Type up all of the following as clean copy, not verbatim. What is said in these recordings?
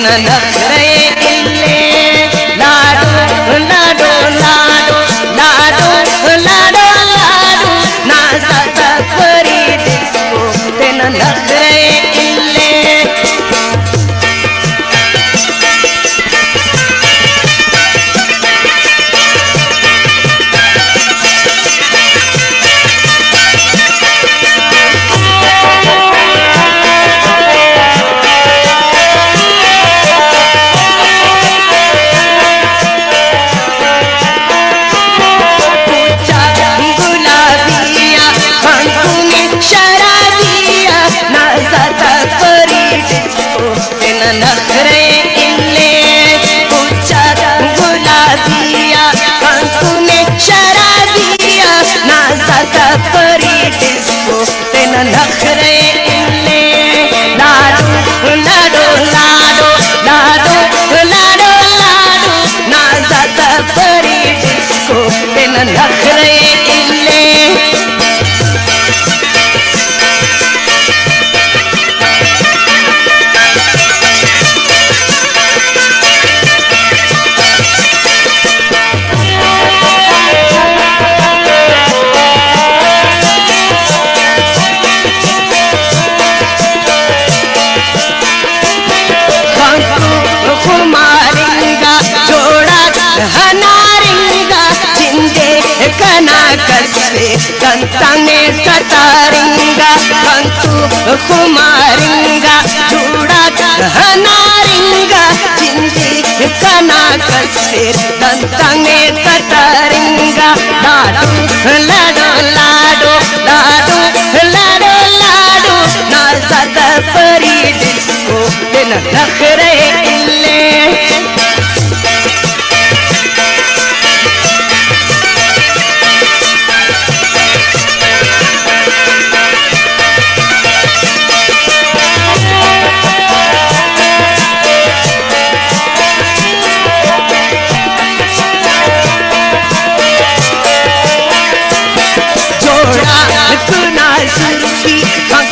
तेन नखरे इल्ले लाडो लाडो लाडो लाडो लाडो लाडो नाचता परी डिस्को तेन नखरे इल्ले नखरे इल्ले पूछा गुलाबिया कंकुने शराबिया नाचता परी डिस्को तेन नखरे इल्ले लाडो लाडो लाडो लाडो लाडो लाडो नाचता परी डिस्को तेन नखरे इल्ले हनारिंगा जिंदे कना कसवे कंताने कतारिंगा कंतु कुमारिंगा चूड़ा हनारिंगा जिंदे कना कसवे कंताने कतारिंगा लाडो लाडो लाडो लाडो लाडो लाडो नाचता परी डिस्को तेन नखरे इल्ले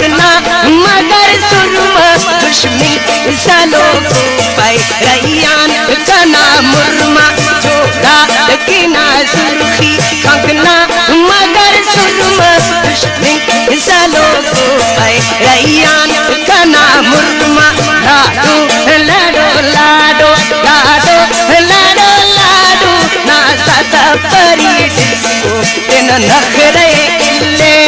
मगर सुरमा दुश्मी सालों को पाई रैयान कना मुरमा जोड़ा किना सुर्खी कंगना मगर सुरमा दुश्मी सालों को पाई रैयान कना मुरमा लाडो लाडो लाडो लाडो लाडो लाडो नाचता परी डिस्को तेन नखरे इल्ले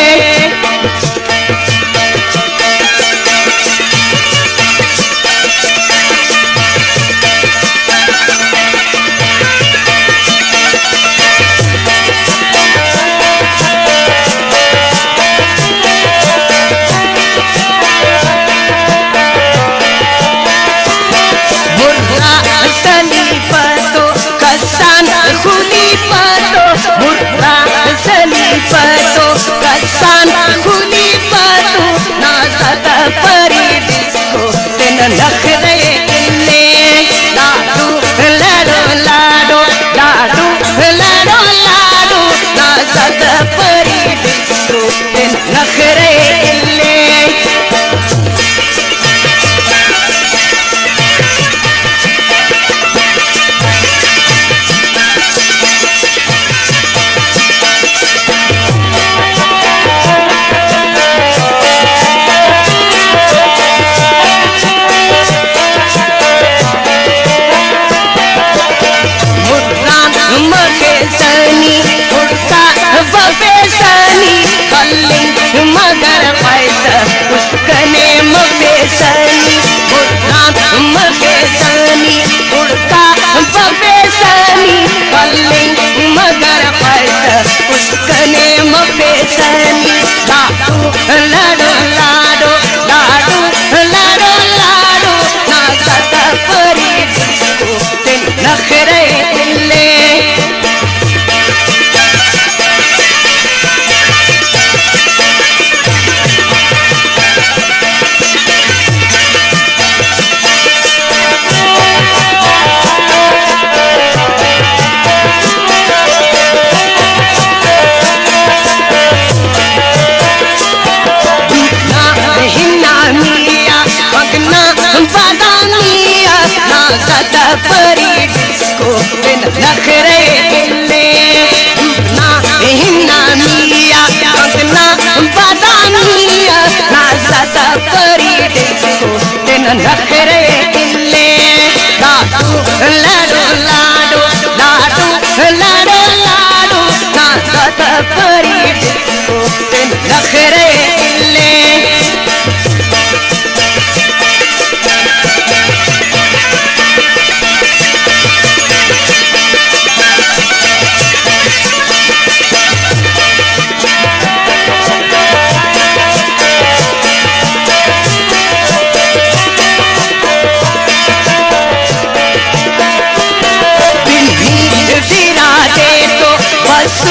खुली पातो नाचता परी डिस्को तेन नखरे इल्ले लाडो लाडो लाडो लाडो लाडो लाडो नाचता परी डिस्को तेन नखरे इल्ले मगर पैसा उसकने मबेसनी बुढ़ान मबेसनी उड़ता बबेसनी कल्लिंग मगर पैसा उसकने मबेसनी लाडो लाडो लाडो लाडो लाडो लाडो नाचता परी डिस्को तेन नखरे इल्ले सदा परी डिस्को बिन नखरे हिले ना हिन्ना मिया अंगना बादामिया ना सदा परी डिस्को बिन नखरे हिले लाडू लाडू लाडू लाडू लाडू लाडू ना सदा परी डिस्को बिन नखरे हिले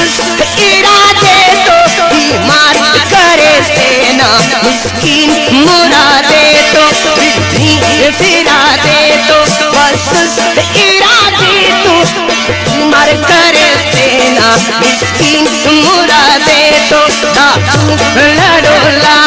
इरादे तो बीमार करे सेना मिस्कीन मुरादे तो फिरादे तो बस इरादे तो बीमार करे सेना मिस्कीन मुरादे तो लाडो लाडो